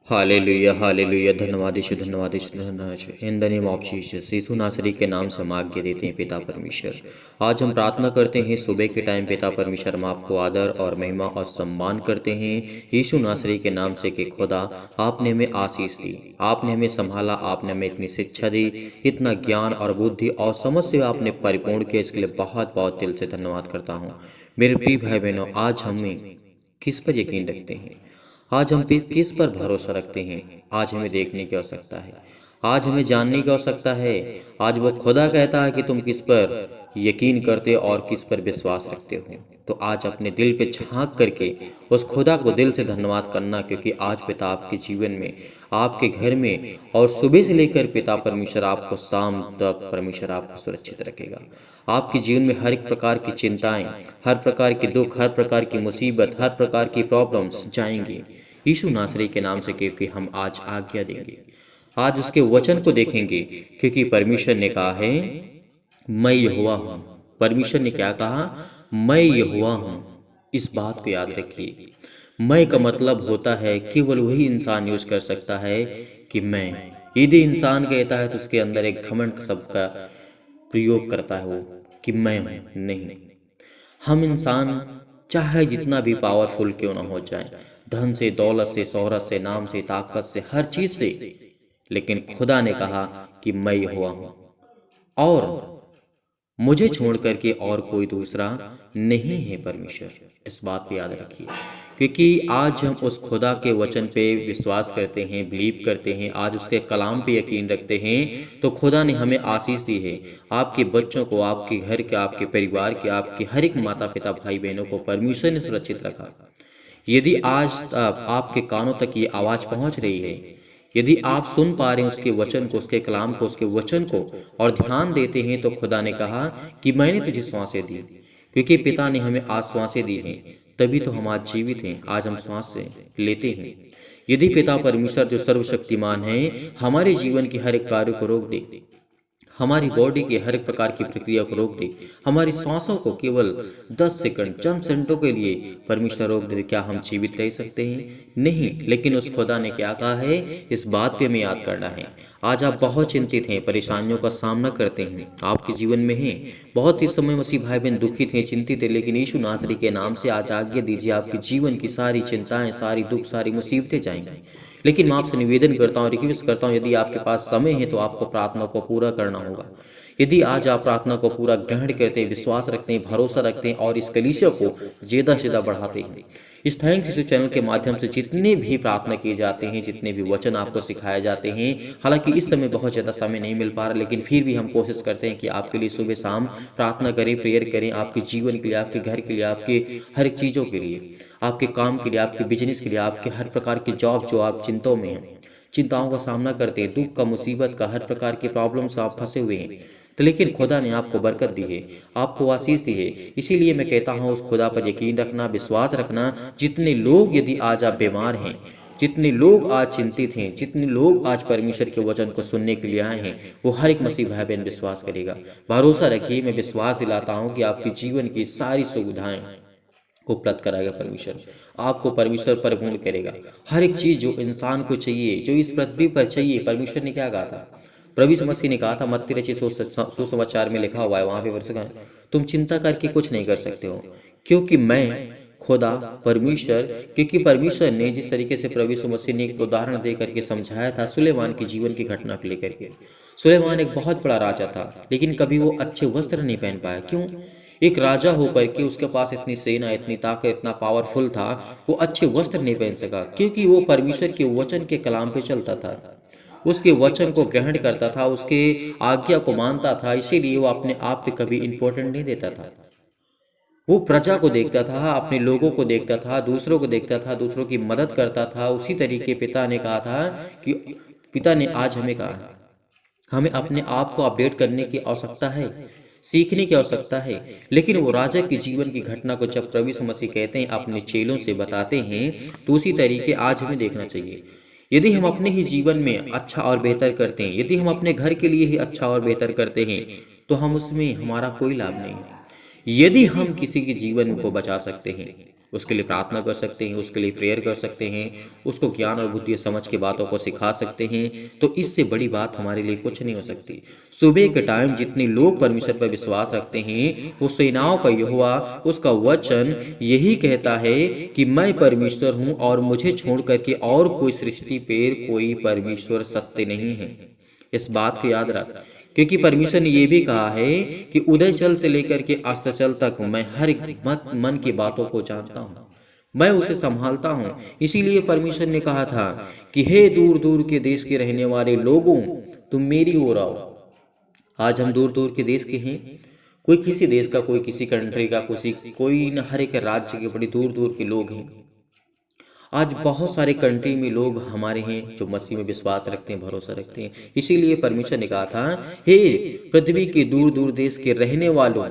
Hallelujah hallelujah. धन्यवाद यीशु, धन्यवाद यीशु, धन्यवाद Yeshu. In the name of Jesus, Yeshu नासरी के नाम से हम आज्ञा देते हैं पिता परमेश्वर। आज हम प्रार्थना करते हैं सुबह के टाइम पिता परमेश्वर, हम आपको आदर और महिमा और सम्मान करते हैं यीशु नासरी के नाम से कि खुदा आपने हमें आशीष दी, आपने हमें संभाला, आपने हमें इतनी शिक्षा दी, इतना ज्ञान और बुद्धि और समझ से आपने परिपूर्ण किया। इसके लिए बहुत बहुत दिल से धन्यवाद करता हूँ। मेरे प्रिय भाई बहनों, आज हमें किस पर यकीन रखते हैं? आज हम किस पर भरोसा रखते हैं? आज हमें देखने की आवश्यकता है, आज हमें जानने की आवश्यकता है। आज वो खुदा कहता है कि तुम किस पर यकीन करते हो और किस पर विश्वास रखते हो। तो आज अपने दिल पे झांक करके उस खुदा को दिल से धन्यवाद करना, क्योंकि आज पिता आपके जीवन में, आपके घर में और सुबह से लेकर पिता परमेश्वर आपको शाम तक परमेश्वर आपको सुरक्षित रखेगा। आपके जीवन में हर एक प्रकार की चिंताएं, हर प्रकार के दुख, हर प्रकार की मुसीबत, हर प्रकार की प्रॉब्लम्स जाएंगी यीशु नासरी के नाम से, क्योंकि हम आज आज्ञा देंगे, आज उसके वचन को देखेंगे। क्योंकि परमेश्वर ने कहा है मैं यहोवा हूँ। परमेश्वर ने क्या कहा? मैं यहोवा हूँ। इस बात को याद रखिए। मैं का मतलब होता है केवल वही इंसान यूज कर सकता है कि मैं। यदि इंसान कहता है तो उसके अंदर एक घमंड शब्द का प्रयोग करता है, वो कि मैं हूं। नहीं, हम इंसान चाहे जितना भी पावरफुल क्यों ना हो जाए, धन से, दौलत से, शोहरत से, नाम से, ताकत से, हर चीज से, लेकिन खुदा ने कहा कि मैं यहोवा हूं और मुझे छोड़ करके और कोई दूसरा नहीं है परमेश्वर। इस बात पे याद रखिए। क्योंकि आज हम उस खुदा के वचन पे विश्वास करते हैं, बिलीव करते हैं, आज उसके कलाम पे यकीन रखते हैं, तो खुदा ने हमें आशीष दी है। आपके बच्चों को, आपके घर के, आपके परिवार के, आपके हर एक माता पिता भाई बहनों को परमेश्वर ने सुरक्षित रखा। यदि आज आपके कानों तक ये आवाज़ पहुंच रही है, यदि आप सुन पा रहे हैं उसके वचन को, उसके कलाम को, उसके वचन को और ध्यान देते हैं, तो खुदा ने कहा कि मैंने तुझे श्वासें दी। क्योंकि पिता ने हमें आज श्वासें दी हैं, तभी तो हम आज जीवित हैं, आज हम श्वास लेते हैं। यदि पिता परमेश्वर जो सर्वशक्तिमान है हमारे जीवन की हर एक कार्य को रोक दे, हमारी बॉडी के हर एक प्रकार की प्रक्रिया को रोक दे, हमारी सांसों को केवल 10 सेकंड, चंद सेकंडों के लिए परमेश्वर रोक दे, क्या हम जीवित रह सकते हैं? नहीं। लेकिन उस खुदा ने क्या कहा है, इस बात पे हमें याद करना है। आज आप बहुत चिंतित हैं, परेशानियों का सामना करते हैं, आपके जीवन में हैं बहुत इस समय मसीह भाई बहन दुखित हैं, चिंतित है, लेकिन यीशु नासरी के नाम से आज आज्ञा दीजिए, आपके जीवन की सारी चिंताएं, सारी दुख, सारी मुसीबतें जाएंगी। लेकिन मैं आपसे निवेदन करता हूँ, रिक्वेस्ट करता हूँ, यदि आपके पास समय है तो आपको प्रार्थना को पूरा करना होगा। यदि आज आप प्रार्थना को पूरा ग्रहण करते हैं, विश्वास रखते हैं, भरोसा रखते हैं और इस कलीसिया को ज़्यादा से ज़्यादा बढ़ाते हैं, इस थैंक्स यीशु चैनल के माध्यम से जितने भी प्रार्थना किए जाते हैं, जितने भी वचन आपको सिखाए जाते हैं, हालांकि इस समय बहुत ज़्यादा समय नहीं मिल पा रहा, लेकिन फिर भी हम कोशिश करते हैं कि आपके लिए सुबह शाम प्रार्थना करें, प्रेयर करें, आपके जीवन के लिए, आपके घर के लिए, आपके हर एक चीज़ों के लिए, आपके काम के लिए, आपके बिजनेस के लिए, आपके हर प्रकार की जॉब जो आप चिंताओं में हैं, चिंताओं का सामना करते हैं, दुख का, मुसीबत का, हर प्रकार की प्रॉब्लम से आप फंसे हुए हैं, तो लेकिन खुदा ने आपको बरकत दी है, आपको आशीष दी है। इसीलिए मैं कहता हूँ उस खुदा पर यकीन रखना, विश्वास रखना। जितने लोग, यदि आज आप बीमार हैं, जितने लोग आज चिंतित हैं, जितने लोग आज परमेश्वर के वचन को सुनने के लिए आए हैं, वो हर एक मसीह भाई बहन विश्वास करेगा। भरोसा रखिए, मैं विश्वास दिलाता हूँ कि आपके जीवन की सारी सुविधाएं उपलब्ध कराएगा परमेश्वर, आपको परमेश्वर परिपूर्ण करेगा। हर एक चीज़ जो इंसान को चाहिए, जो इस पृथ्वी पर चाहिए, परमेश्वर ने क्या कहा था? प्रभु यीशु मसीह ने कहा था, मत्ती रचित सुसमाचार में लिखा हुआ है, वहाँ पे वर्ष तुम चिंता करके कुछ नहीं कर सकते हो, क्योंकि मैं खुदा परमेश्वर, क्योंकि परमेश्वर ने जिस तरीके से प्रभु यीशु मसीह ने एक उदाहरण दे करके समझाया था सुलेमान के जीवन की घटना को लेकर के। सुलेमान एक बहुत बड़ा राजा था, लेकिन कभी वो अच्छे वस्त्र नहीं पहन पाया। क्यों? एक राजा होकर के उसके पास इतनी सेना, इतनी ताकत, इतना पावरफुल था, वो अच्छे वस्त्र नहीं पहन सका, क्योंकि वो परमेश्वर के वचन के कलाम पे चलता था, उसके वचन को ग्रहण करता था, उसके आज्ञा को मानता था। इसीलिए वो अपने आप पे कभी इंपॉर्टेंट नहीं देता था। वो प्रजा को देखता था, अपने लोगों को देखता था, दूसरों को देखता था, दूसरों की मदद करता था। उसी तरीके पिता ने कहा था कि पिता ने आज हमें कहा हमें अपने आप को अपडेट करने की आवश्यकता है, सीखने की आवश्यकता है। लेकिन वो राजा के जीवन की घटना को जब प्रभु यीशु मसीह कहते हैं, अपने चेलों से बताते हैं, तो उसी तरीके आज हमें देखना चाहिए। यदि हम अपने ही जीवन में अच्छा और बेहतर करते हैं, यदि हम अपने घर के लिए ही अच्छा और बेहतर करते हैं, तो हम उसमें हमारा कोई लाभ नहीं है। यदि हम किसी के जीवन को बचा सकते हैं, उसके लिए प्रार्थना कर सकते हैं, उसके लिए प्रेयर कर सकते हैं, उसको ज्ञान और बुद्धि समझ के बातों को सिखा सकते हैं, तो इससे बड़ी बात हमारे लिए कुछ नहीं हो सकती। सुबह के टाइम जितने लोग परमेश्वर पर विश्वास रखते हैं, वो सेनाओं का यहोवा, उसका वचन यही कहता है कि मैं परमेश्वर हूँ और मुझे छोड़ करके और कोई सृष्टि पर कोई परमेश्वर सत्य नहीं है। इस बात को याद रख, क्योंकि परमेश्वर ने यह भी कहा है कि उदयचल से लेकर के अस्ताचल तक मैं हर एक मन की बातों को जानता हूँ, मैं उसे संभालता हूँ। इसीलिए परमेश्वर ने कहा था कि हे दूर दूर के देश के रहने वाले लोगों, तुम मेरी ओर आओ। आज हम दूर दूर के देश के हैं, कोई किसी देश का, कोई किसी कंट्री का, कोई न, हर एक राज्य के बड़े दूर दूर के लोग हैं। आज बहुत सारे कंट्री में लोग हमारे हैं जो मसीह में विश्वास रखते हैं, भरोसा रखते हैं। इसीलिए परमेश्वर ने कहा था, हे पृथ्वी के दूर दूर देश के रहने वालों,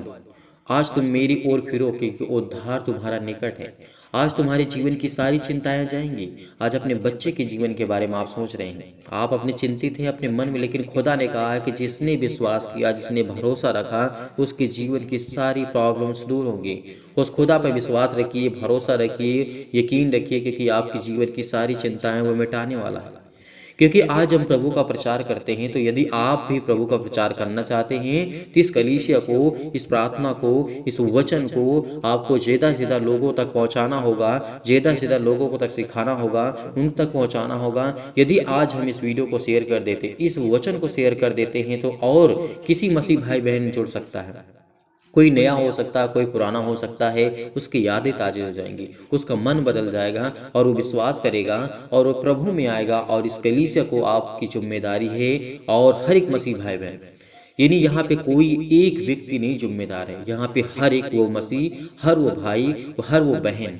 आज तुम मेरी ओर फिरो, क्योंकि उद्धार तुम्हारा निकट है। आज तुम्हारे जीवन की सारी चिंताएं जाएंगी। आज अपने बच्चे के जीवन के बारे में आप सोच रहे हैं, आप अपने चिंतित हैं अपने मन में, लेकिन खुदा ने कहा है कि जिसने विश्वास किया, जिसने भरोसा रखा, उसके जीवन की सारी प्रॉब्लम्स दूर होंगी। उस खुदा पर विश्वास रखिए, भरोसा रखिए, यकीन रखिए, क्योंकि आपके जीवन की सारी चिंताएं वो मिटाने वाला है। क्योंकि आज हम प्रभु का प्रचार करते हैं, तो यदि आप भी प्रभु का प्रचार करना चाहते हैं, तो इस कलीसिया को, इस प्रार्थना को, इस वचन को आपको ज़्यादा से ज़्यादा लोगों तक पहुंचाना होगा, ज़्यादा से ज़्यादा लोगों को तक सिखाना होगा, उन तक पहुंचाना होगा। यदि आज हम इस वीडियो को शेयर कर देते, इस वचन को शेयर कर देते हैं, तो और किसी मसीह भाई बहन जुड़ सकता है। कोई नया हो सकता है, कोई पुराना हो सकता है, उसकी यादें ताज़ी हो जाएंगी, उसका मन बदल जाएगा और वो विश्वास करेगा और वो प्रभु में आएगा। और इस कलीसिया को आपकी जिम्मेदारी है, और हर एक मसीह भाई बहन, यानी यहाँ पे कोई एक व्यक्ति नहीं जिम्मेदार है, यहाँ पे हर एक वो मसीह, हर वो भाई, हर वो बहन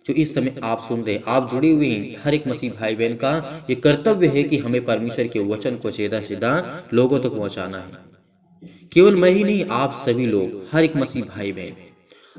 जो इस समय आप सुन रहे हैं, आप जुड़े हुए हैं, हर एक मसीह भाई बहन का ये कर्तव्य है कि हमें परमेश्वर के वचन को ज़्यादा से ज़्यादा लोगों तक पहुँचाना है। केवल मैं ही नहीं, आप सभी लोग, हर एक मसीह भाई बहन।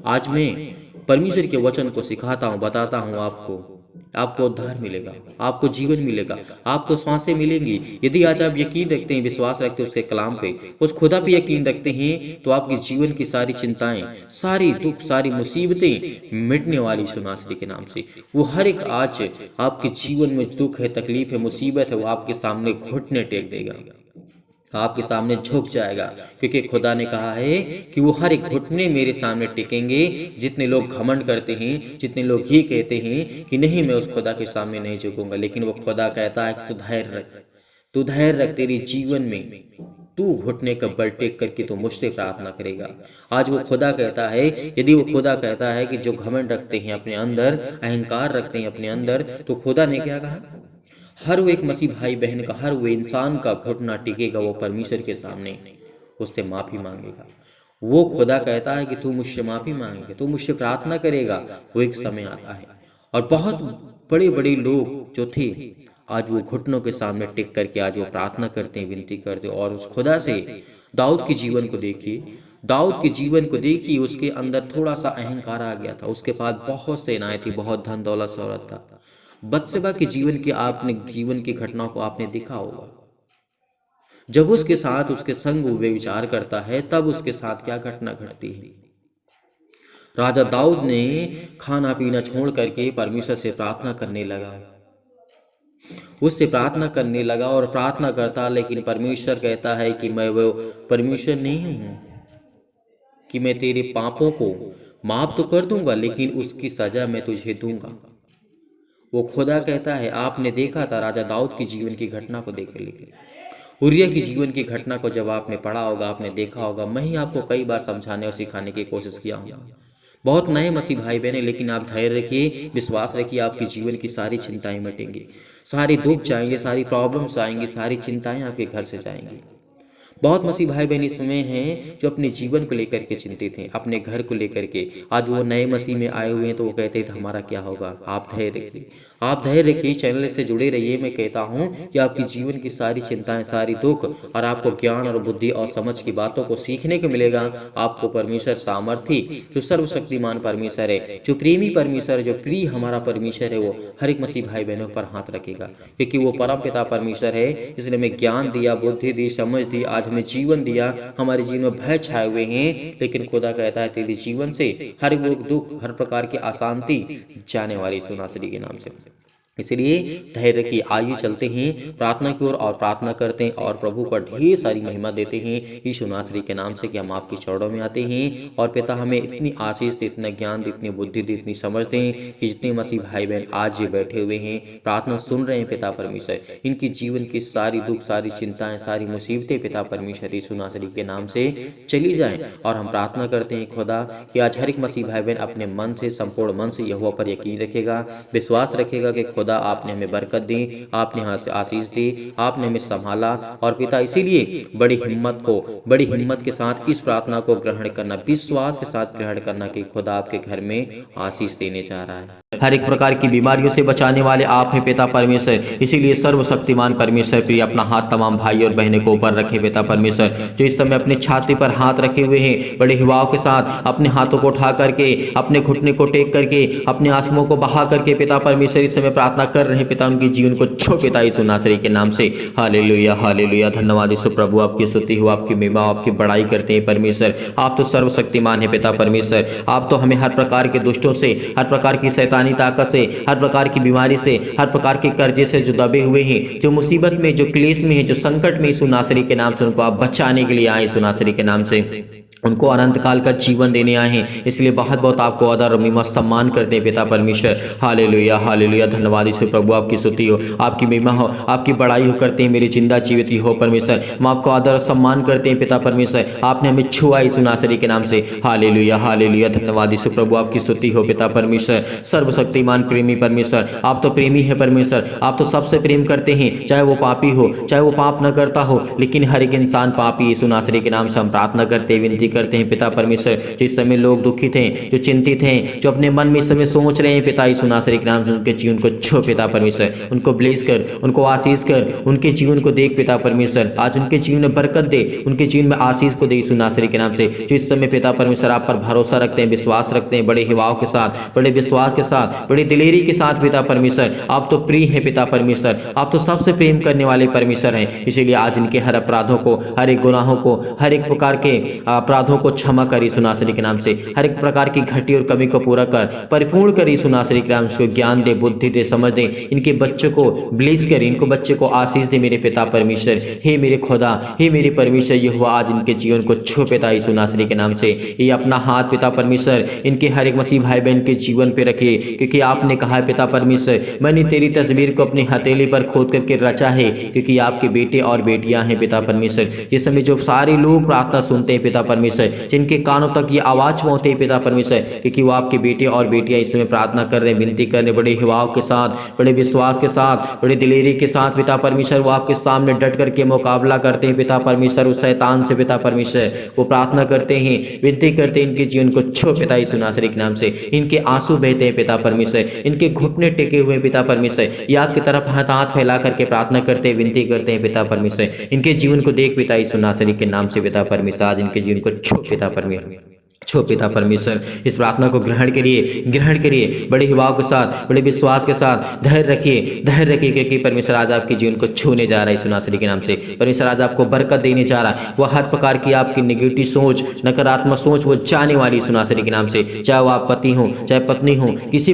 आज मैं परमेश्वर के वचन को सिखाता हूँ, बताता हूँ आपको उद्धार मिलेगा, आपको जीवन मिलेगा, आपको सांसें मिलेंगी। यदि आज आप यकीन रखते हैं, विश्वास रखते हैं उसके कलाम पे, उस खुदा पे यकीन रखते हैं, तो आपके जीवन की सारी चिंताएं, सारी दुख, सारी मुसीबतें मिटने वाली यीशु नासरी के नाम से। वो हर एक आज आपके जीवन में दुख है, तकलीफ है, मुसीबत है, वो आपके सामने घुटने टेक देगा, आपके सामने झुक जाएगा, क्योंकि खुदा ने कहा है कि वो हर एक घुटने मेरे सामने टिकेंगे। जितने लोग घमंड करते हैं, जितने लोग ये कहते हैं कि नहीं मैं उस खुदा के सामने नहीं झुकूंगा, लेकिन वो खुदा कहता है कि तू धैर्य रख, तू धैर्य रख, तेरे जीवन में तू घुटने का बल टेक करके तू मुझसे प्रार्थना करेगा। आज वो खुदा कहता है, यदि वो खुदा कहता है कि जो घमंड रखते हैं अपने अंदर, अहंकार रखते हैं अपने अंदर, तो खुदा ने क्या कहा, हर वो एक मसीह भाई बहन का, हर वो इंसान का घुटना टिकेगा, वो परमेश्वर के सामने उससे माफ़ी मांगेगा। वो खुदा कहता है कि तू मुझसे माफ़ी मांगेगा, तू मुझसे प्रार्थना करेगा। वो एक समय आता है, और बहुत बड़े बड़े लोग जो थे आज वो घुटनों के सामने टिक करके आज वो प्रार्थना करते हैं, विनती करते हैं। और उस खुदा से दाऊद के जीवन को देखिए, दाऊद के जीवन को देखिए, उसके अंदर थोड़ा सा अहंकार आ गया था, उसके पास बहुत सेनाएं थी, बहुत धन दौलत शौहरत था। बत्शेबा के जीवन की घटना को आपने देखा होगा। जब उसके साथ उसके संग वो विचार करता है, तब उसके साथ क्या घटना घटती है। राजा दाऊद ने खाना पीना छोड़ करके परमेश्वर से प्रार्थना करने लगा, उससे प्रार्थना करने लगा और प्रार्थना करता, लेकिन परमेश्वर कहता है कि मैं वो परमेश्वर नहीं हूँ कि मैं तेरे पापों को माफ तो कर दूंगा, लेकिन उसकी सजा मैं तुझे दूंगा। वो खुदा कहता है, आपने देखा था राजा दाऊद की जीवन की घटना को देख लीजिए, उरिया की जीवन की घटना को जब आपने पढ़ा होगा, आपने देखा होगा। मैं ही आपको कई बार समझाने और सिखाने की कोशिश किया हूँ। बहुत नए मसीह भाई बहन, लेकिन आप धैर्य रखिए, विश्वास रखिए, आपके जीवन की सारी चिंताएं मिटेंगी, सारे दुख जाएंगे, सारी प्रॉब्लम्स आएंगी, सारी चिंताएं आपके घर से जाएंगी। बहुत मसीह भाई बहन इसमें हैं जो अपने जीवन को लेकर के चिंतित हैं, अपने घर को लेकर के। आज वो नए मसीह में आए हुए हैं तो वो कहते हैं हमारा क्या होगा। आप धैर्य रखिए, आप धैर्य रखिए, चैनल से जुड़े रहिए। मैं कहता हूँ कि आपकी जीवन की सारी चिंताएं, सारी दुख और आपको ज्ञान और बुद्धि और समझ की बातों को सीखने को मिलेगा। आपको परमेश्वर सामर्थी, जो सर्वशक्तिमान परमेश्वर है, जो प्रेमी परमेश्वर है, जो प्रिय हमारा परमेश्वर है, वो हर एक मसीह भाई बहनों पर हाथ रखेगा, क्योंकि वो परम पिता परमेश्वर है। इसलिए हमें ज्ञान दिया, बुद्धि दी, समझ दी, आज हमें जीवन दिया। हमारे जीवन में भय छाए हुए हैं, लेकिन खुदा कहता है तेरे जीवन से हर वो दुख, हर प्रकार की अशांति जाने वाली यीशु नासरी के नाम से। इसलिए धैर्य रखिए। आइए चलते हैं प्रार्थना की ओर और प्रार्थना करते हैं और प्रभु को ढेर सारी महिमा देते हैं यीशु नासरी के नाम से कि हम आपके चरणों में आते हैं। और पिता हमें इतनी आशीष दे, इतना ज्ञान दे, इतनी बुद्धि दे, इतनी समझ दें कि जितने मसीह भाई बहन आज ये बैठे हुए हैं, प्रार्थना सुन रहे हैं पिता परमेश्वर, इनकी जीवन की सारी दुख, सारी चिंताएं, सारी मुसीबतें पिता परमेश्वर यीशु नासरी के नाम से चली जाएं। और हम प्रार्थना करते हैं खुदा कि आज हर एक मसीह भाई बहन अपने मन से, संपूर्ण मन से यहोवा पर यकीन रखेगा, विश्वास रखेगा कि खुदा आपने हमें बरकत दी, आपने यहाँ से आशीष दी, आपने हमें संभाला। और पिता इसीलिए बड़ी हिम्मत के साथ इस प्रार्थना को ग्रहण करना, विश्वास के साथ ग्रहण करना कि खुदा आपके घर में आशीष देने जा रहा है। हर एक प्रकार की बीमारियों से बचाने वाले आप हैं पिता परमेश्वर। इसीलिए सर्वशक्तिमान परमेश्वर प्रिय अपना हाथ तमाम भाई और बहनों को ऊपर रखे पिता परमेश्वर, जो इस समय अपने छाती पर हाथ रखे हुए हैं, बड़े हिवाव के साथ अपने हाथों को उठा करके, अपने घुटने को टेक करके, अपने आंसुओं को बहा करके पिता परमेश्वर इस समय प्रार्थना कर रहे हैं। पिता उनके जीवन को छो पिता यीशु नासरी के नाम से। हालेलुया, हालेलुया, धन्यवाद यीशु प्रभु, आपकी स्तुति हो, आपकी महिमा, आपकी बड़ाई करते हैं परमेश्वर। आप तो सर्वशक्तिमान है पिता परमेश्वर। आप तो हमें हर प्रकार के दुष्टों से, हर प्रकार की शैतानी ताकत से, हर प्रकार की बीमारी से, हर प्रकार के कर्जे से जो दबे हुए हैं, जो मुसीबत में, जो क्लेश में है, जो संकट में, यीशु नासरी के नाम से उनको आप बचाने के लिए आए यीशु नासरी के नाम से। उनको अनंत काल का जीवन देने आए हैं। इसलिए बहुत बहुत आपको आदर और महिमा सम्मान करते हैं पिता परमेश्वर। हालेलुया, हालेलुया, धन्यवाद यीशु प्रभु, आपकी स्तुति हो, आपकी महिमा हो, आपकी बड़ाई हो करते हैं मेरे जिंदा जीवित हो परमेश्वर। हम आपको आदर और सम्मान करते हैं पिता परमेश्वर। आपने हमें छुआ यीशु नासरी के नाम से। हालेलुया, हालेलुया, धन्यवाद यीशु प्रभु, आपकी स्तुति हो पिता परमेश्वर। सर्वशक्तिमान प्रेमी परमेश्वर, आप तो प्रेमी है परमेश्वर। आप तो सबसे प्रेम करते हैं, चाहे वो पापी हो, चाहे वो पाप न करता हो, लेकिन हर एक इंसान पापी यीशु नासरी के नाम से हम प्रार्थना करते, विनती करते हैं पिता परमेश्वर। जिस समय लोग दुखित हैं, जो चिंतित हैं, जो अपने मन में इस समय सोच रहे हैं पिता यीशु नासरी के नाम से, उनके जीवन को छो पिता परमेश्वर। उनको ब्लेस कर, उनको आशीष कर, उनके जीवन को देख पिता परमेश्वर। आज उनके जीवन में बरकत दे, उनके जीवन में आशीष को दे यीशु नासरी के नाम से। जो इस समय पिता परमेश्वर आप पर भरोसा रखते हैं, विश्वास रखते हैं, बड़े हिवाव के साथ, बड़े विश्वास के साथ, बड़ी दिलेरी के साथ पिता परमेश्वर। आप तो प्रिय हैं पिता परमेश्वर। आप तो सबसे प्रेम करने वाले परमेश्वर हैं। इसीलिए आज इनके हर अपराधों को, हर एक गुनाहों को, हर एक प्रकार के अपराधों को क्षमा कर यीशु नासरी के नाम से। हर एक प्रकार की घटी और कमी को पूरा कर, परिपूर्ण कर यीशु नासरी के नाम से। ज्ञान दे, बुद्धि दे, समझ दे, इनके बच्चों को ब्लेस कर, इनको बच्चे को आशीष दे मेरे पिता परमेश्वर। हे मेरे खुदा, हे मेरे परमेश्वर, ये हुआ आज इनके जीवन को छू पिता यीशु नासरी के नाम से। ये अपना हाथ पिता परमेश्वर इनके हर एक मसीह भाई बहन के जीवन पे रखिए, क्योंकि आपने कहा है पिता परमेश्वर, मैंने तेरी तस्वीर को अपनी हथेली पर खोद करके रचा है, क्योंकि आपके बेटे और बेटियां हैं पिता परमेश्वर। इस समय जो सारे लोग प्रार्थना सुनते हैं पिता परमेश्वर, जिनके कानों तक ये आवाज पहुंचती है पिता परमेश्वर, क्योंकि वो आपके बेटे और बेटियां इस समय प्रार्थना कर रहे हैं, विनती कर रहे हैं, बड़े हिवाव के साथ, बड़े विश्वास के साथ, बड़े दिलेरी के साथ पिता परमेश्वर। वो आपके सामने डट करके मुकाबला करते हैं पिता परमेश्वर उस शैतान से पिता परमेश्वर। वो प्रार्थना करते हैं, विनती करते हैं, इनके जीवन को छो पिता यीशु नासरी के नाम से। इनके आंसू बहते हैं पिता परमेश्वर, इनके घुटने टेके हुए पिता परमेश्वर। ये आपकी तरफ हाथ फैला करके प्रार्थना करते हैं, विनती करते हैं पिता परमेश्वर। इनके जीवन को देख पिता यीशु नासरी के नाम से पिता परमेश्वर। आज इनके जीवन को छो पिता परमेश्वर, छो पिता परमेश्वर। इस प्रार्थना को ग्रहण करिए बड़े हिवाव के साथ, बड़े विश्वास के साथ। धैर्य रखिए, क्योंकि परमेश्वर आज आपके जीवन को छूने जा रहा है यीशु नासरी के नाम से। परमेश्वर आज आपको बरकत देने जा रहा है। वह हर प्रकार की आपकी नेगेटिव सोच, नकारात्मक सोच वो जाने वाली यीशु नासरी के नाम से। चाहे वो आप पति हो, चाहे पत्नी हो, किसी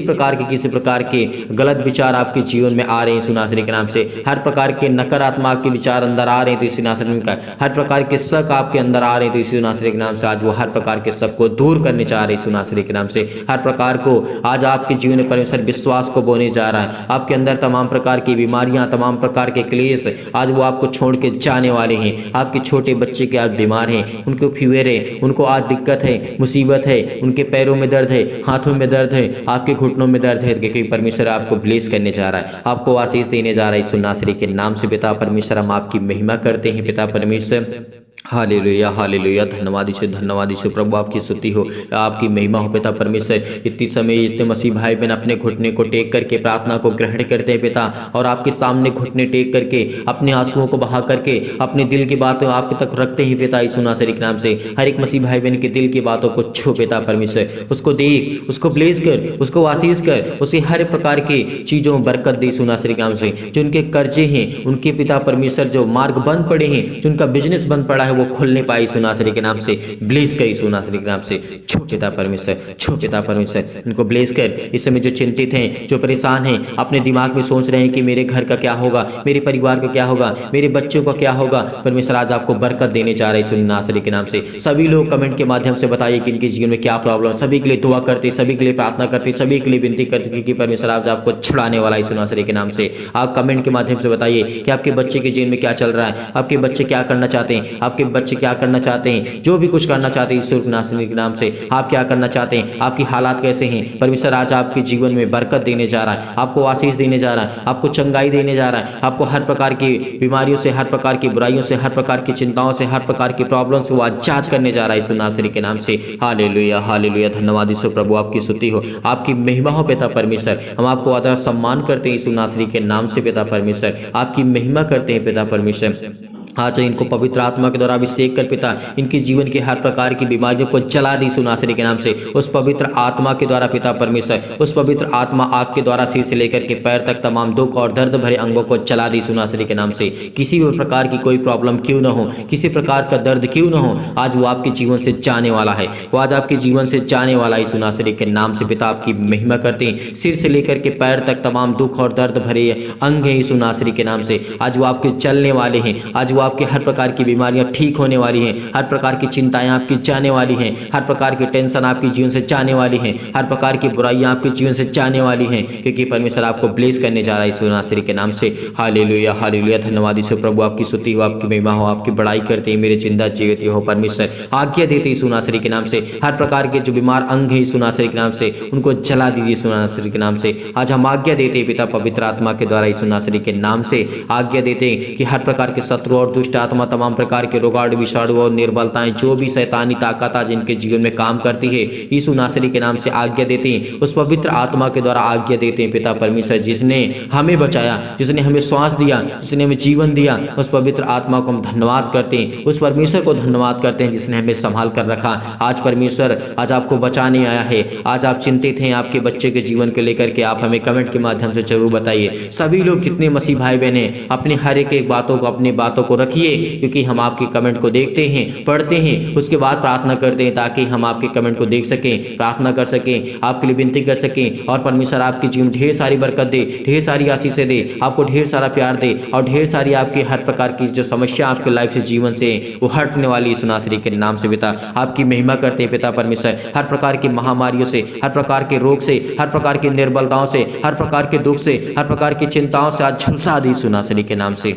प्रकार के गलत विचार आपके जीवन में आ रहे हैं यीशु नासरी के नाम से। हर प्रकार के नकारात्मक आपके विचार अंदर आ रहे हैं तो यीशु नासरी का। हर प्रकार के शक आपके अंदर आ रहे हैं तो यीशु नासरी के नाम से आज वो हर प्रकार के शक को दूर करने चाह रहे यीशु नासरी के नाम से। हर प्रकार को आज आपके जीवन में परमेश्वर विश्वास को बोने जा रहा है। आपके अंदर तमाम प्रकार की बीमारियां, तमाम प्रकार के क्लेश आज वो आपको छोड़ के जाने वाले हैं। आपके छोटे बच्चे के आज बीमार हैं, उनको फीवर है, उनको आज दिक्कत है, मुसीबत है, उनके पैरों में दर्द है, हाथों में दर्द है, आपके घुटनों में दर्द है, क्योंकि परमेश्वर आपको ब्लेस करने जा रहा है, आपको आशीष देने जा रहा है यीशु नासरी के नाम से। पिता परमेश्वर हम आपकी महिमा करते हैं पिता परमेश्वर। Hallelujah hallelujah. धन्यवाद यीशु प्रभु, आपकी स्तुति हो, आपकी महिमा हो पिता परमेश्वर। इतनी समय इतने मसीह भाई बहन अपने घुटने को टेक करके प्रार्थना को ग्रहण करते हैं पिता, और आपके सामने घुटने टेक करके अपने आंसुओं को बहा करके अपने दिल की बातों आप तक रखते हैं पिता यीशु नासरी के नाम से। हर एक मसीह भाई बहन के दिल की बातों को छू पिता परमेश्वर, उसको देख, उसको ब्लेस कर, उसको आशीष कर, उसे हर प्रकार की चीज़ों में बरकत दे यीशु नासरी के नाम से। जो उनके कर्जे हैं, उनके पिता परमेश्वर जो मार्ग बंद पड़े हैं, जो उनका बिजनेस बंद पड़ा है, वो खुलने पाए यीशु नासरी के नाम से। ब्लेस कर यीशु नासरी के नाम से, छो पिता परमेश्वर, छो पिता परमेश्वर, इनको ब्लेस कर। इस समय जो चिंतित हैं, जो परेशान हैं, अपने दिमाग में सोच रहे हैं कि मेरे घर का क्या होगा, मेरे परिवार का क्या होगा, मेरे बच्चों का क्या होगा, परमेश्वर आज आपको बरकत देने जा रहे हैं यीशु नासरी के नाम से। सभी लोग कमेंट के माध्यम से बताइए कि इनके जीवन में क्या प्रॉब्लम, सभी के लिए दुआ करते, सभी के लिए प्रार्थना करते, सभी के लिए विनती करते कि परमेश्वर आज आपको छुड़ाने वाला है यीशु नासरी के नाम से। आप कमेंट के माध्यम से बताइए कि आपके बच्चे के जीवन में क्या चल रहा है, आपके बच्चे क्या करना चाहते हैं, आपके बच्चे क्या करना चाहते हैं, जो भी कुछ करना चाहते हैं यीशु नासरी के नाम से। आप क्या करना चाहते हैं, आपकी हालात कैसे हैं, परमेश्वर आज आपके जीवन में बरकत देने जा रहा है, आपको आशीष देने जा रहा है, आपको चंगाई देने जा रहा है, आपको हर प्रकार की बीमारियों से, हर प्रकार की बुराइयों से, हर प्रकार की चिंताओं से, हर प्रकार की प्रॉब्लम से वो आजाद करने जा रहा है यीशु नासरी के नाम से। Hallelujah hallelujah. धन्यवाद यीशु प्रभु, आपकी स्तुति हो, आपकी महिमा हो पिता परमेश्वर। हम आपको आदर सम्मान करते हैं यीशु नासरी के नाम से पिता परमेश्वर, आपकी महिमा करते हैं पिता परमेश्वर। आज इनको पवित्र आत्मा के द्वारा अभिषेक कर पिता, इनके जीवन की हर प्रकार की बीमारियों को जला दी यीशु नासरी के नाम से। उस पवित्र आत्मा के द्वारा पिता परमेश्वर, उस पवित्र आत्मा आग के द्वारा सिर से लेकर के पैर तक तमाम दुख और दर्द भरे अंगों को जला दी यीशु नासरी के नाम से। किसी भी प्रकार की कोई प्रॉब्लम क्यों ना हो, किसी प्रकार का दर्द क्यों ना हो, आज वो आपके जीवन से जाने वाला है, वो आज आपके जीवन से जाने वाला है यीशु नासरी के नाम से। पिता आपकी महिमा करते हैं, सिर से लेकर के पैर तक तमाम दुख और दर्द भरे अंग हैं यीशु नासरी के नाम से। आज वो आपके चलने वाले हैं, आज वो आपके हर प्रकार की बीमारियां ठीक होने वाली हैं, हर प्रकार की चिंताएं आपकी जाने वाली हैं, हर प्रकार की टेंशन आपके जीवन से जाने वाली हैं, हर प्रकार की बुराइयां आपके जीवन से जाने वाली हैं, क्योंकि परमेश्वर आपको ब्लेस करने जा रहा है यीशु नासरी के नाम से। Hallelujah hallelujah. धन्यवाद यीशु प्रभु, आपकी स्तुति हो, आपकी महिमा हो, आपकी बड़ाई करते हैं मेरे जिंदा जीवित हो परमेश्वर। आज्ञा देते यीशु नासरी के नाम से, हर प्रकार के जो बीमार अंग हैं यीशु नासरी के नाम से, उनको जला दीजिए यीशु नासरी के नाम से। आज हम आज्ञा देते हैं पिता पवित्र आत्मा के द्वारा यीशु नासरी के नाम से आज्ञा देते हैं कि हर प्रकार के शत्रु और दुष्ट आत्मा, तमाम प्रकार के रोगाणु विषाणु और निर्बलताएं, जो भी शैतानी ताकत आज जिनके जीवन में काम करती है, यीशु नासरी के नाम से आज्ञा देते हैं, उस पवित्र आत्मा के द्वारा आज्ञा देते हैं पिता परमेश्वर, जिसने हमें बचाया, जिसने हमें श्वास दिया, जिसने हमें जीवन दिया, उस पवित्र आत्मा को हम धन्यवाद करते हैं, उस परमेश्वर को धन्यवाद करते हैं जिसने हमें संभाल कर रखा। आज परमेश्वर आज आपको बचाने आया है। आज आप चिंतित हैं आपके बच्चे के जीवन को लेकर के, आप हमें कमेंट के माध्यम से जरूर बताइए। सभी लोग जितने मसीह भाई बहन हैं, अपने हर एक बातों को, अपनी बातों को रखिए, क्योंकि हम आपके कमेंट को देखते हैं, पढ़ते हैं, उसके बाद प्रार्थना करते हैं, ताकि हम आपके कमेंट को देख सकें, प्रार्थना कर सकें, आपके लिए विनती कर सकें, और परमेश्वर आपके जीवन ढेर सारी बरकत दे, ढेर सारी आशीषें दे, आपको ढेर सारा प्यार दे, और ढेर सारी आपकी हर प्रकार की जो समस्या आपके लाइफ से, जीवन से वो हटने वाली यीशु नासरी के नाम से पिता आपकी महिमा करते हैं पिता परमेश्वर। हर प्रकार की महामारियों से, हर प्रकार के रोग से, हर प्रकार की निर्बलताओं से, हर प्रकार के दुख से, हर प्रकार की चिंताओं से आज झुलसा दी यीशु नासरी के नाम से।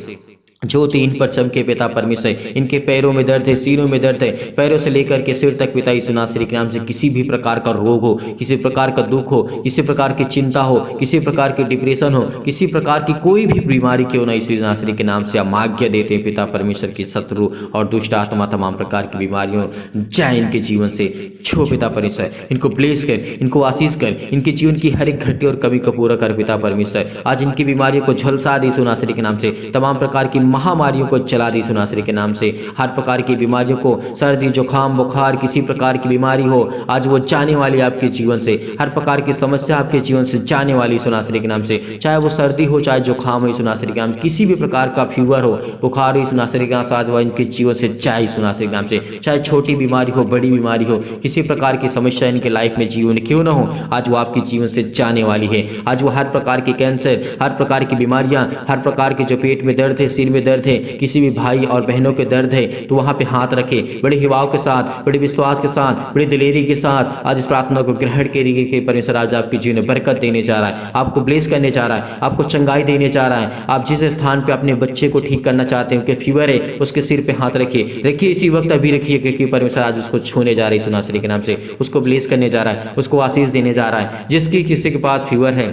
ज्योति इन पर चमके पिता परमेश्वर। इनके पैरों में दर्द है, सीनों में दर्द है, पैरों से लेकर के सिर तक पिता यीशु नासरी के नाम से किसी भी प्रकार का रोग हो, किसी प्रकार का दुख हो, किसी प्रकार की चिंता हो, किसी प्रकार की डिप्रेशन हो, किसी प्रकार की कोई भी बीमारी क्यों ना, यीशु नासरी के नाम से हम आज्ञा देते हैं पिता परमेश्वर की शत्रु और दुष्ट आत्मा, तमाम प्रकार की बीमारियों जाए इनके जीवन से। छो पिता परमेश्वर, इनको ब्लेस कर, इनको आशीष कर, इनके जीवन की हर एक घटी और कमी को पूरा कर पिता परमेश्वर। आज इनकी बीमारियों को झुलसा दे यीशु नासरी के नाम से, तमाम प्रकार की महामारियों को चला दी यीशु नासरी के नाम से। हर प्रकार की बीमारियों को, सर्दी, जुकाम, बुखार, किसी प्रकार की बीमारी हो, आज वो जाने वाली आपके जीवन से। हर प्रकार की समस्या आपके जीवन से जाने वाली यीशु नासरी के नाम से, चाहे वो सर्दी हो, चाहे जुकाम हो, यीशु नासरी के नाम से, किसी भी प्रकार का फीवर हो, बुखार हो, यीशु नासरी के नाम से आज वह इनके जीवन से जाए यीशु नासरी के नाम से। चाहे छोटी बीमारी हो, बड़ी बीमारी हो, किसी प्रकार की समस्या इनके लाइफ में, जीवन क्यों ना हो, आज वो आपके जीवन से जाने वाली है। आज वो हर प्रकार की कैंसर, हर प्रकार की बीमारियां, हर प्रकार के जो पेट में दर्द है, सिर में दर्द है, किसी भी भाई और बहनों के दर्द है, तो वहां पे हाथ रखे, बड़े हिवाव के साथ, बड़े विश्वास के साथ, बड़ी दिलेरी के साथ आज इस प्रार्थना को ग्रहण करिए कि परमेश्वर आज आपके जीवन में बरकत देने जा रहा है, आपको ब्लेस करने जा रहा है, आपको चंगाई देने जा रहा है। आप जिस स्थान पे अपने बच्चे को ठीक करना चाहते हैं, कि फीवर है, उसके सिर पे हाथ रखिए, इसी वक्त अभी रखिए, क्योंकि परमेश्वर आज उसको छूने जा रही है यीशु नासरी के नाम से, उसको ब्लेस करने जा रहा है, उसको आशीष देने जा रहा है। जिसकी किसी के पास फीवर है,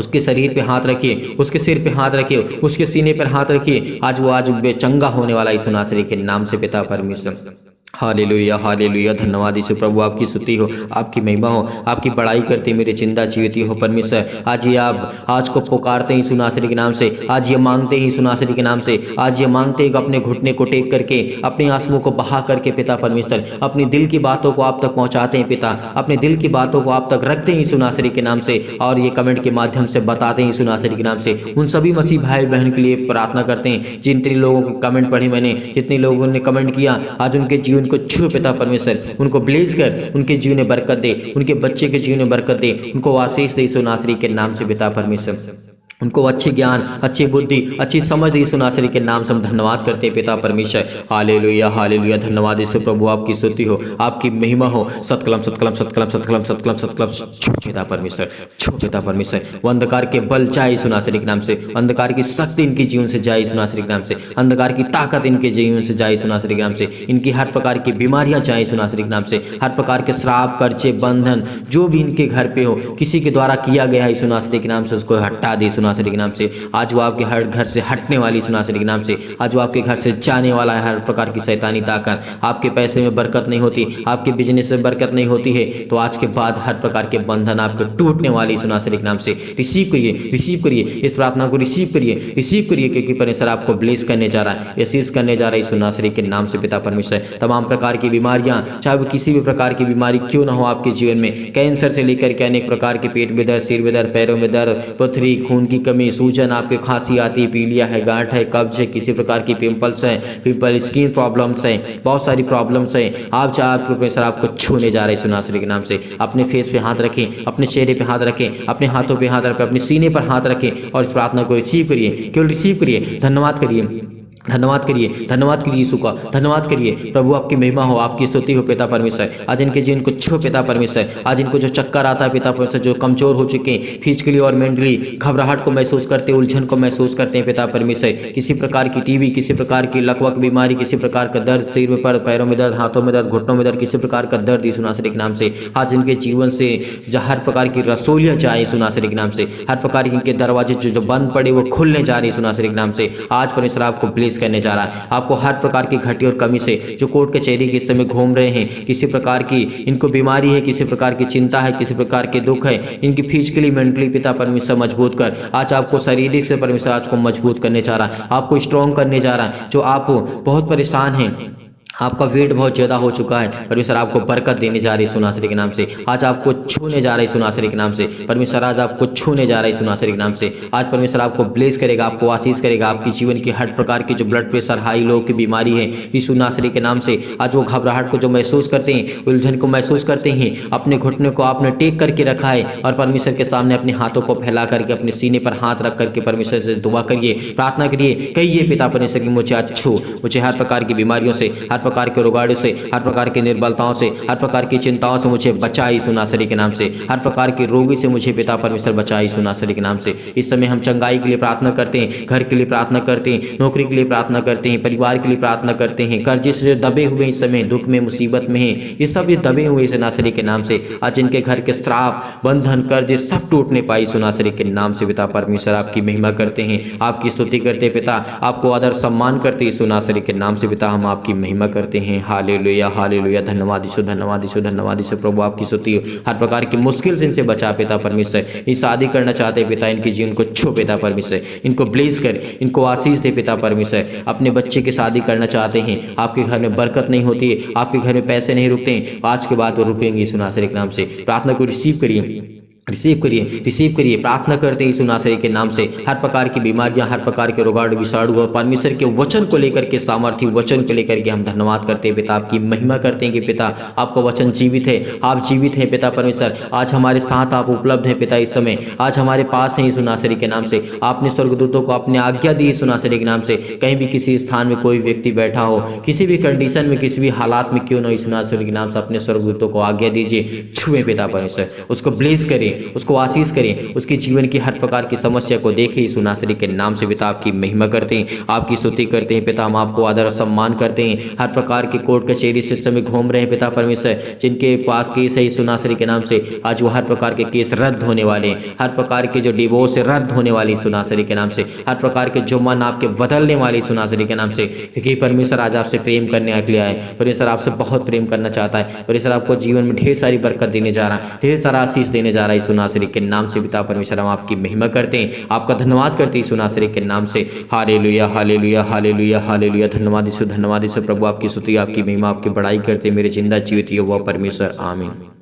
उसके शरीर पे हाथ रखिए, उसके सिर पे हाथ रखिए, उसके सीने पर हाथ रखिए। आज वो आज बेचंगा होने वाला यीशु नासरी के नाम से पिता परमेश्वर। हालेलुया हालेलुया, धन्यवाद यीशु प्रभु, आपकी स्तुति हो, आपकी महिमा हो, आपकी बड़ाई करते मेरे जिंदा जीवित हो परमेश्वर। आज ये आप आज को पुकारते हैं यीशु नासरी के नाम से, आज ये मांगते हैं यीशु नासरी के नाम से, आज ये मांगते हैं कि अपने घुटने को टेक करके, अपने आंसुओं को बहा करके पिता परमेश्वर अपनी दिल की बातों को आप तक पहुंचाते हैं पिता, अपने दिल की बातों को आप तक रखते हैं यीशु नासरी के नाम से, और ये कमेंट के माध्यम से बताते हैं यीशु नासरी के नाम से। उन सभी मसीह भाई बहन के लिए प्रार्थना करते हैं जितने लोगों के कमेंट पढ़े मैंने, जितने लोगों ने कमेंट किया, आज उनके जीवन को छू पिता परमेश्वर, उनको ब्लेस कर, उनके जीवन में बरकत दे, उनके बच्चे के जीवन में बरकत दे, उनको आशीष दे यीशु नासरी के नाम से पिता परमेश्वर। उनको अच्छे ज्ञान, अच्छी बुद्धि, अच्छी समझ यीशु नासरी के नाम से हम धन्यवाद करते हैं पिता परमेश्वर। हालेलुया हालेलुया, धन्यवाद यीशु प्रभु, आपकी स्तुति हो, आपकी महिमा हो। सतकलम सतकलम सतकलम सतकलम सतकलम सतकलम, छू पिता परमेश्वर, छू पिता परमेश्वर। वो अंधकार के बल जाए यीशु नासरी के नाम से, अंधकार की शक्ति इनके जीवन से जाए यीशु नासरी के नाम से, अंधकार की ताकत इनके जीवन से जाए यीशु नासरी के नाम से, इनकी हर प्रकार की बीमारियां जाए यीशु नासरी के नाम से, हर प्रकार के श्राप, कर्जे, बंधन जो भी इनके घर पे हो, किसी के द्वारा किया गया है यीशु नासरी के नाम से, उसको हटा दे यीशु नासरी के नाम से। आज वो आपके हर घर से हटने वाली यीशु नासरी के नाम से, आज वो आपके घर से जाने वाला है हर प्रकार की शैतानी ताकत। आपके पैसे में बरकत नहीं होती, आपके बिजनेस में बरकत नहीं होती है, तो आज के बाद हर प्रकार के बंधन आपके टूटने वाले यीशु नासरी के नाम से। रिसीव करिए, रिसीव करिए, इस प्रार्थना को रिसीव करिए, रिसीव करिए, क्योंकि परमेश्वर आपको ब्लेस करने जा रहा है, आशीष करने जा रहा है यीशु नासरी के नाम से पिता परमेश्वर। तमाम प्रकार की बीमारियां, चाहे वो किसी भी प्रकार की बीमारी क्यों ना हो आपके जीवन में, कैंसर से लेकर के अनेक प्रकार के पेट में दर्द, सिर में दर्द, पैरों में दर्द, पथरी, खून की कमी, सूजन, आपके खांसी आती है, पीलिया है, गांठ है, कब्ज है, किसी प्रकार की पिंपल्स है, पिंपल, स्किन प्रॉब्लम्स हैं, बहुत सारी प्रॉब्लम्स हैं। आप चाहे परमेश्वर आपको छूने जा रहे हैं यीशु नासरी के नाम से। अपने फेस पे हाथ रखें, अपने चेहरे पे हाथ रखें, अपने हाथों पे हाथ रखें, अपने सीने पर हाथ रखें और इस प्रार्थना को रिसीव करिए, केवल रिसीव करिए। धन्यवाद करिए, धन्यवाद करिए, धन्यवाद करिए यीशु का, धन्यवाद करिए प्रभु, आपकी महिमा हो, आपकी स्तुति हो पिता परमेश्वर। आज इनके जीवन को छो पिता परमेश्वर, आज इनको जो चक्कर आता है पिता परमेश्वर, जो कमजोर हो चुके हैं फिजिकली और मेंटली, घबराहट को महसूस करते, उलझन को महसूस करते हैं पिता परमेश्वर, किसी प्रकार की टीबी, किसी प्रकार की लकवक बीमारी, किसी प्रकार का दर्द, सिर में, पैरों में दर्द, हाथों में दर्द, घुटनों में दर्द, किसी प्रकार का दर्द यीशु नासरी के नाम से आज इनके जीवन से हर प्रकार की रसोइयां जाए यीशु नासरी के नाम से, हर प्रकार के इनके दरवाजे जो बंद पड़े वो खुलने जा रहे यीशु नासरी के नाम से। आज परमेश्वर आपको ब्लेस करने जा रहा है, आपको हर प्रकार की घटी और कमी से, जो कोर्ट कचहरी के समय घूम रहे हैं, किसी प्रकार की इनको बीमारी है, किसी प्रकार की चिंता है, किसी प्रकार के दुख है, इनकी फिजिकली मेंटली पिता परमेश्वर मजबूत कर, आज आपको शारीरिक से परमेश्वर आज को मजबूत करने जा रहा है, आपको स्ट्रॉन्ग करने जा रहा है। जो आप बहुत परेशान हैं, आपका वेट बहुत ज़्यादा हो चुका है, परमेश्वर आपको बरकत देने जा रही है यीशु नासरी के नाम से। आज आपको छूने जा रहा है यीशु नासरी के नाम से, परमेश्वर आज आपको छूने जा रहा है यीशु नासरी के नाम से। आज परमेश्वर आपको ब्लेस करेगा, आपको आशीष करेगा, आपकी जीवन की हर प्रकार की जो ब्लड प्रेशर, हाई लो की बीमारी है यीशु नासरी के नाम से, आज वो घबराहट को जो महसूस करते हैं, उलझन को महसूस करते हैं, अपने घुटने को आपने टेक करके रखा है और परमेश्वर के सामने अपने हाथों को फैला करके अपने सीने पर हाथ रख करके परमेश्वर से दुआ करिए, प्रार्थना करिए, कहिए पिता परमेश्वर की मुझे आज छू, मुझे हर प्रकार की बीमारियों से, हर प्रकार के रोगाड़ों से, हर प्रकार की निर्बलताओं से, हर प्रकार की चिंताओं से मुझे बचाई यीशु नासरी के नाम से, हर प्रकार की रोगी से मुझे पिता परमेश्वर बचाई यीशु नासरी के नाम से। इस समय हम चंगाई के लिए प्रार्थना करते हैं, घर के लिए प्रार्थना करते हैं, नौकरी के लिए प्रार्थना करते हैं, परिवार के लिए प्रार्थना करते हैं, कर्जे से जो दबे हुए इस समय दुख में, मुसीबत में हैं, ये सब ये दबे हुए यीशु नासरी के नाम से, आज इनके घर के श्राप, बंधन, कर्जे सब टूटने पाए यीशु नासरी के नाम से। पिता परमेश्वर आपकी महिमा करते हैं, आपकी स्तुति करते हैं पिता, आपको आदर सम्मान करते यीशु नासरी के नाम से पिता, हम आपकी महिमा करते हैं। हालेलुया हालेलुया, धन्यवाद यीशु, धन्यवाद यीशु, धन्यवाद यीशु प्रभु, आपकी स्तुति हो। हर प्रकार की मुश्किल से इनसे बचा पिता परमेश्वर, ये शादी करना चाहते पिता, इनके जीवन को छू पिता परमेश्वर, इनको ब्लेस कर, इनको आशीष दे पिता परमेश्वर। अपने बच्चे की शादी करना चाहते हैं, आपके घर में बरकत नहीं होती है, आपके घर में पैसे नहीं रुकते, आज के बाद वो रुकेंगे यीशु नासरी के नाम से। प्रार्थना को रिसीव करिए, रिसीव करिए, रिसीव करिए, प्रार्थना करते हैं यीशु नासरी के नाम से। हर प्रकार की बीमारियां, हर प्रकार के रोगाणु, विषाणु और परमेश्वर के वचन को लेकर के, सामर्थ्य वचन को लेकर के हम धन्यवाद करते हैं पिता, आपकी महिमा करते हैं कि पिता आपका वचन जीवित है, आप जीवित हैं पिता परमेश्वर। आज हमारे साथ आप उपलब्ध हैं पिता, इस समय आज हमारे पास हैं यीशु नासरी के नाम से। आपने स्वर्गदूतों को अपने आज्ञा दी यीशु नासरी के नाम से, कहीं भी किसी स्थान में कोई व्यक्ति बैठा हो, किसी भी कंडीशन में, किसी भी हालात में क्यों ना, यीशु नासरी के नाम से अपने स्वर्गदूतों को आज्ञा दीजिए, छुए पिता परमेश्वर, उसको ब्लेस करें, करें, उसको आशीष करें, उसके जीवन की हर प्रकार की समस्या को देखें। यीशु नासरी के नाम से पिता आपकी महिमा करते हैं, आपकी स्तुति करते हैं पिता। हम आपको आदर और सम्मान करते हैं। हर प्रकार के कोर्ट कचहरी सिस्टम में घूम रहे हैं पिता परमेश्वर, जिनके पास केस है यीशु नासरी के नाम से आज वो हर प्रकार के केस रद्द होने वाले हैं। हर प्रकार के जो डिवोर्स रद्द होने वाली यीशु नासरी के नाम से, हर प्रकार के जुम्मन आपके बदलने वाले यीशु नासरी के नाम से, क्योंकि परमेश्वर आज आपसे प्रेम करने के लिए आए। परमेश्वर आपसे बहुत प्रेम करना चाहता है। परमेश्वर आपको जीवन में ढेर सारी बरकत देने जा रहा है, ढेर सारा आशीष देने जा रहा है यीशु नासरी के नाम से पिता परमेश्वर। हम आपकी महिमा करते हैं, आपका धन्यवाद करते हैं यीशु नासरी के नाम से। Hallelujah hallelujah hallelujah hallelujah. धन्यवाद यीशु, धन्यवाद यीशु। प्रभु आपकी स्तुति, आपकी महिमा, आपकी बड़ाई करते मेरे जिंदा जीवित यहोवा परमेश्वर। आमीन।